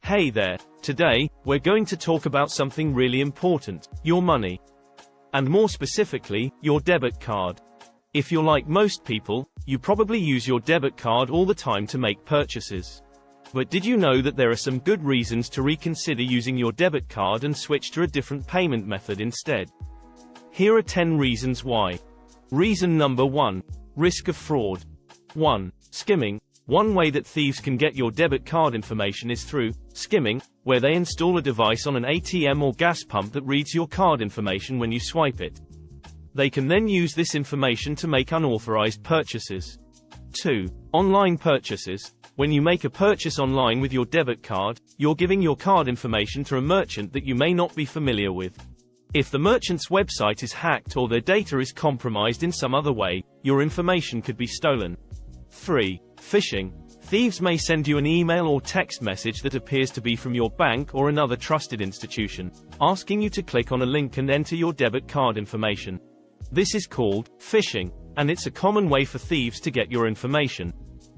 Hey there, today, we're going to talk about something really important, your money. And more specifically, your debit card. If you're like most people, you probably use your debit card all the time to make purchases. But did you know that there are some good reasons to reconsider using your debit card and switch to a different payment method instead? Here are 10 reasons why. Reason number 1. Risk of fraud. 1. Skimming. One way that thieves can get your debit card information is through skimming, where they install a device on an ATM or gas pump that reads your card information when you swipe it. They can then use this information to make unauthorized purchases. 2. Online purchases. When you make a purchase online with your debit card, you're giving your card information to a merchant that you may not be familiar with. If the merchant's website is hacked or their data is compromised in some other way, your information could be stolen. 3. Phishing. Thieves may send you an email or text message that appears to be from your bank or another trusted institution, asking you to click on a link and enter your debit card information. This is called phishing, and it's a common way for thieves to get your information.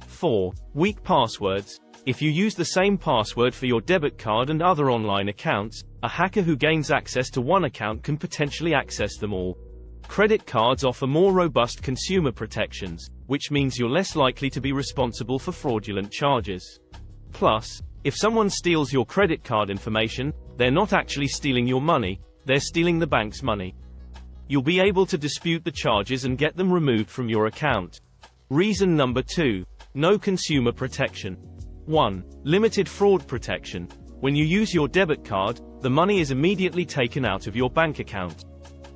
4. Weak passwords. If you use the same password for your debit card and other online accounts, a hacker who gains access to one account can potentially access them all. Credit cards offer more robust consumer protections, which means you're less likely to be responsible for fraudulent charges. Plus, if someone steals your credit card information, they're not actually stealing your money, they're stealing the bank's money. You'll be able to dispute the charges and get them removed from your account. Reason number 2. No consumer protection. 1. Limited fraud protection. When you use your debit card, the money is immediately taken out of your bank account.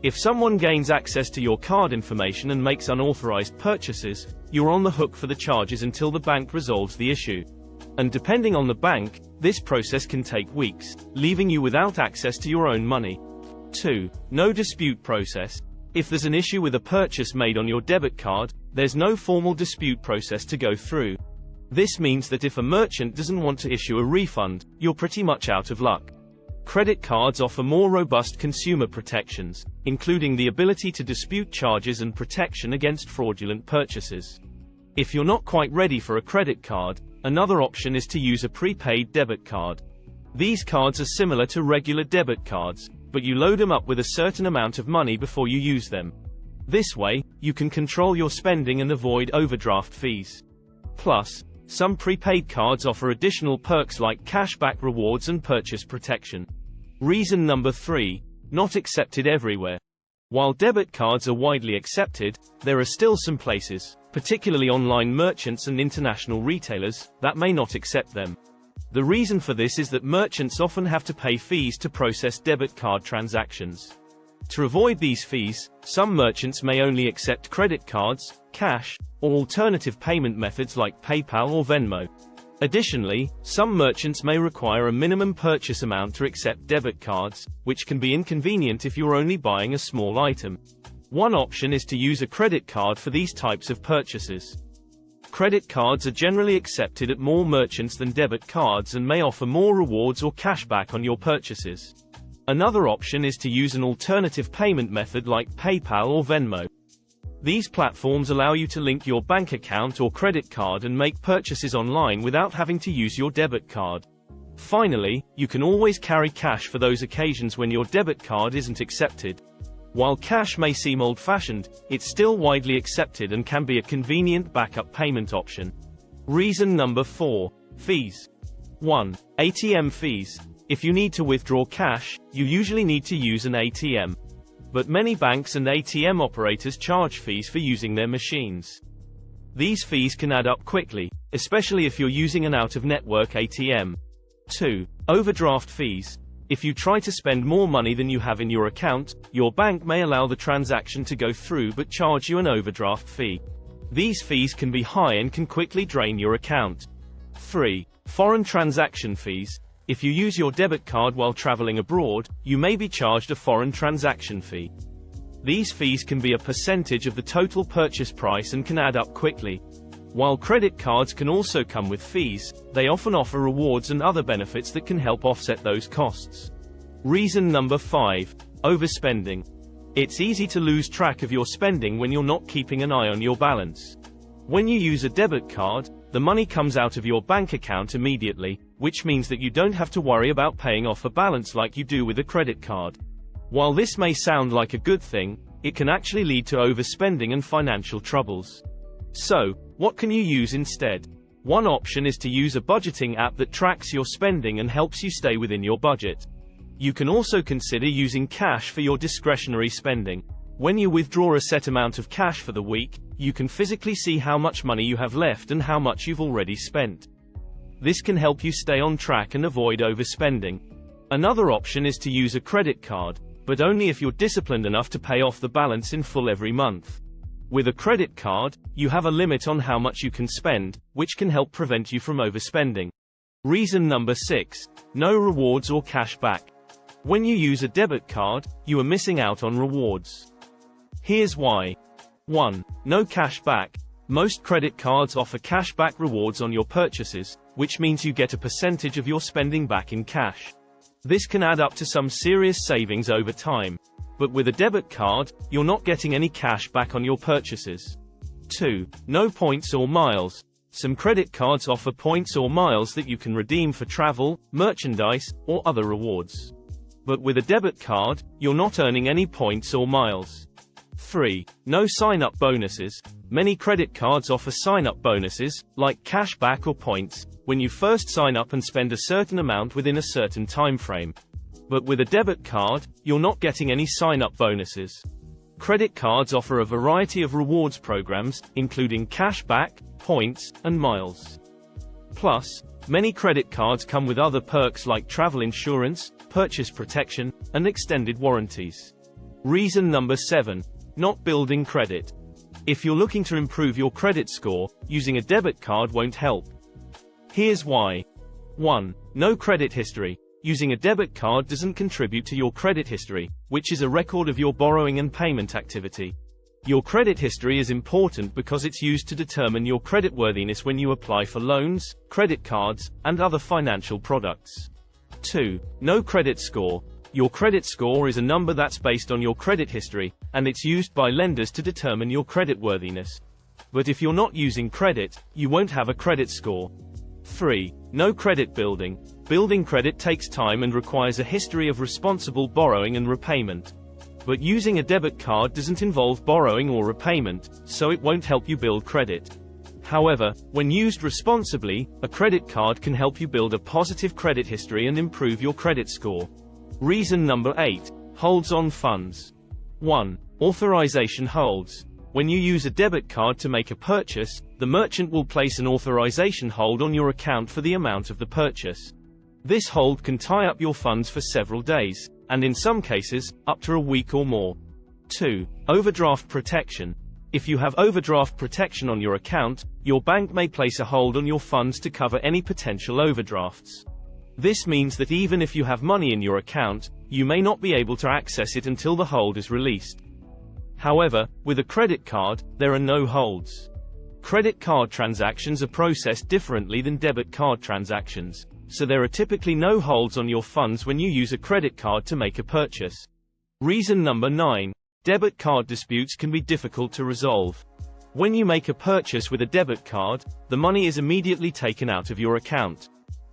If someone gains access to your card information and makes unauthorized purchases, you're on the hook for the charges until the bank resolves the issue. And depending on the bank, this process can take weeks, leaving you without access to your own money. 2. No dispute process. If there's an issue with a purchase made on your debit card, there's no formal dispute process to go through. This means that if a merchant doesn't want to issue a refund, you're pretty much out of luck. Credit cards offer more robust consumer protections, including the ability to dispute charges and protection against fraudulent purchases. If you're not quite ready for a credit card, another option is to use a prepaid debit card. These cards are similar to regular debit cards, but you load them up with a certain amount of money before you use them. This way, you can control your spending and avoid overdraft fees. Plus, some prepaid cards offer additional perks like cashback rewards and purchase protection. Reason number 3. Not accepted everywhere. While debit cards are widely accepted, there are still some places, particularly online merchants and international retailers, that may not accept them. The reason for this is that merchants often have to pay fees to process debit card transactions. To avoid these fees, some merchants may only accept credit cards, cash, or alternative payment methods like PayPal or Venmo. Additionally, some merchants may require a minimum purchase amount to accept debit cards, which can be inconvenient if you're only buying a small item. One option is to use a credit card for these types of purchases. Credit cards are generally accepted at more merchants than debit cards and may offer more rewards or cashback on your purchases. Another option is to use an alternative payment method like PayPal or Venmo. These platforms allow you to link your bank account or credit card and make purchases online without having to use your debit card. Finally, you can always carry cash for those occasions when your debit card isn't accepted. While cash may seem old-fashioned, it's still widely accepted and can be a convenient backup payment option. Reason number 4. Fees. 1. ATM fees. If you need to withdraw cash, you usually need to use an ATM. But many banks and ATM operators charge fees for using their machines. These fees can add up quickly, especially if you're using an out-of-network ATM. 2. Overdraft fees. If you try to spend more money than you have in your account, your bank may allow the transaction to go through but charge you an overdraft fee. These fees can be high and can quickly drain your account. 3. Foreign transaction fees. If you use your debit card while traveling abroad, you may be charged a foreign transaction fee. These fees can be a percentage of the total purchase price and can add up quickly. While credit cards can also come with fees, they often offer rewards and other benefits that can help offset those costs. Reason number 5. Overspending. It's easy to lose track of your spending when you're not keeping an eye on your balance. When you use a debit card, the money comes out of your bank account immediately, which means that you don't have to worry about paying off a balance like you do with a credit card. While this may sound like a good thing, it can actually lead to overspending and financial troubles. So, what can you use instead? One option is to use a budgeting app that tracks your spending and helps you stay within your budget. You can also consider using cash for your discretionary spending. When you withdraw a set amount of cash for the week, you can physically see how much money you have left and how much you've already spent. This can help you stay on track and avoid overspending. Another option is to use a credit card, but only if you're disciplined enough to pay off the balance in full every month. With a credit card, you have a limit on how much you can spend, which can help prevent you from overspending. Reason number 6. No rewards or cash back. When you use a debit card, you are missing out on rewards. Here's why. 1. No cash back. Most credit cards offer cash back rewards on your purchases, which means you get a percentage of your spending back in cash. This can add up to some serious savings over time. But with a debit card, you're not getting any cash back on your purchases. 2. No points or miles. Some credit cards offer points or miles that you can redeem for travel, merchandise, or other rewards. But with a debit card, you're not earning any points or miles. 3. No sign-up bonuses. Many credit cards offer sign-up bonuses, like cash back or points, when you first sign up and spend a certain amount within a certain time frame. But with a debit card, you're not getting any sign-up bonuses. Credit cards offer a variety of rewards programs, including cash back, points, and miles. Plus, many credit cards come with other perks like travel insurance, purchase protection, and extended warranties. Reason number 7. Not building credit. If you're looking to improve your credit score, using a debit card won't help. Here's why. 1. No credit history. Using a debit card doesn't contribute to your credit history, which is a record of your borrowing and payment activity. Your credit history is important because it's used to determine your creditworthiness when you apply for loans, credit cards, and other financial products. 2. No credit score. Your credit score is a number that's based on your credit history, and it's used by lenders to determine your creditworthiness. But if you're not using credit, you won't have a credit score. 3. No credit building. Building credit takes time and requires a history of responsible borrowing and repayment. But using a debit card doesn't involve borrowing or repayment, so it won't help you build credit. However, when used responsibly, a credit card can help you build a positive credit history and improve your credit score. Reason number 8. Holds on funds. 1. Authorization holds. When you use a debit card to make a purchase, the merchant will place an authorization hold on your account for the amount of the purchase. This hold can tie up your funds for several days, and in some cases, up to a week or more. 2. Overdraft protection. If you have overdraft protection on your account, your bank may place a hold on your funds to cover any potential overdrafts. This means that even if you have money in your account, you may not be able to access it until the hold is released. However, with a credit card, there are no holds. Credit card transactions are processed differently than debit card transactions, so there are typically no holds on your funds when you use a credit card to make a purchase. Reason number 9. Debit card disputes can be difficult to resolve. When you make a purchase with a debit card, the money is immediately taken out of your account.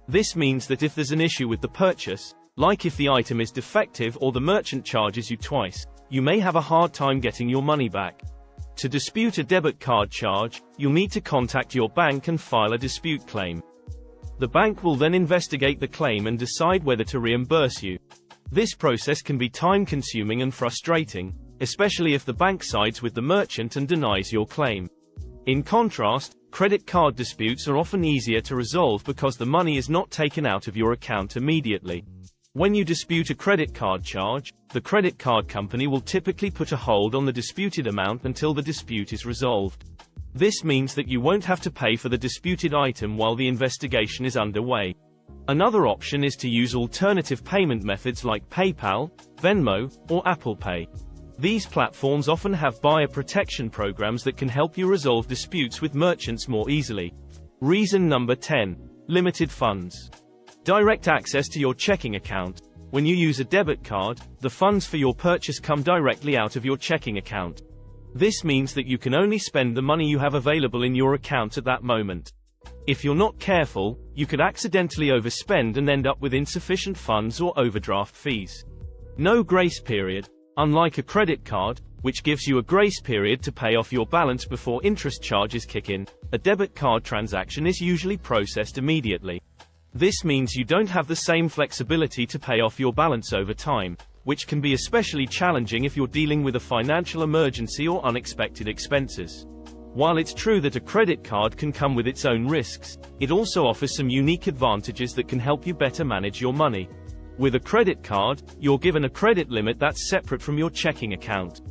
This means that if there's an issue with the purchase, like if the item is defective or the merchant charges you twice, you may have a hard time getting your money back. To dispute a debit card charge, you'll need to contact your bank and file a dispute claim. The bank will then investigate the claim and decide whether to reimburse you. This process can be time-consuming and frustrating, especially if the bank sides with the merchant and denies your claim. In contrast, credit card disputes are often easier to resolve because the money is not taken out of your account immediately. When you dispute a credit card charge, the credit card company will typically put a hold on the disputed amount until the dispute is resolved. This means that you won't have to pay for the disputed item while the investigation is underway. Another option is to use alternative payment methods like PayPal, Venmo, or Apple Pay. These platforms often have buyer protection programs that can help you resolve disputes with merchants more easily. Reason number 10. Limited funds. Direct access to your checking account. When you use a debit card, the funds for your purchase come directly out of your checking account. This means that you can only spend the money you have available in your account at that moment. If you're not careful, you could accidentally overspend and end up with insufficient funds or overdraft fees. No grace period. Unlike a credit card, which gives you a grace period to pay off your balance before interest charges kick in, a debit card transaction is usually processed immediately. This means you don't have the same flexibility to pay off your balance over time, which can be especially challenging if you're dealing with a financial emergency or unexpected expenses. While it's true that a credit card can come with its own risks, it also offers some unique advantages that can help you better manage your money. With a credit card, you're given a credit limit that's separate from your checking account.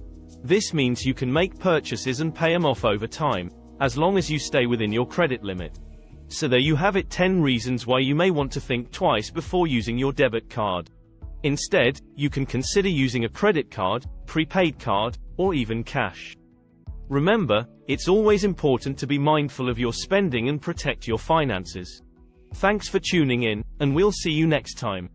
This means you can make purchases and pay them off over time, as long as you stay within your credit limit. So there you have it, 10 reasons why you may want to think twice before using your debit card. Instead, you can consider using a credit card, prepaid card, or even cash. Remember, it's always important to be mindful of your spending and protect your finances. Thanks for tuning in, and we'll see you next time.